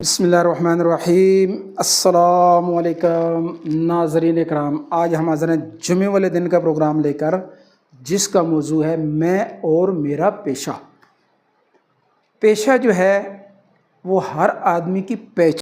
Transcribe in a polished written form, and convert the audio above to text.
बिस्मिल्लाहिर्रहमानिर्रहीम। अस्सलामुअलैकुम नाज़रीन कराम, आज हम हाज़िर हैं जुमे वाले दिन का प्रोग्राम लेकर, जिसका मौजू है मैं और मेरा पेशा। पेशा जो है वो हर आदमी की पहचान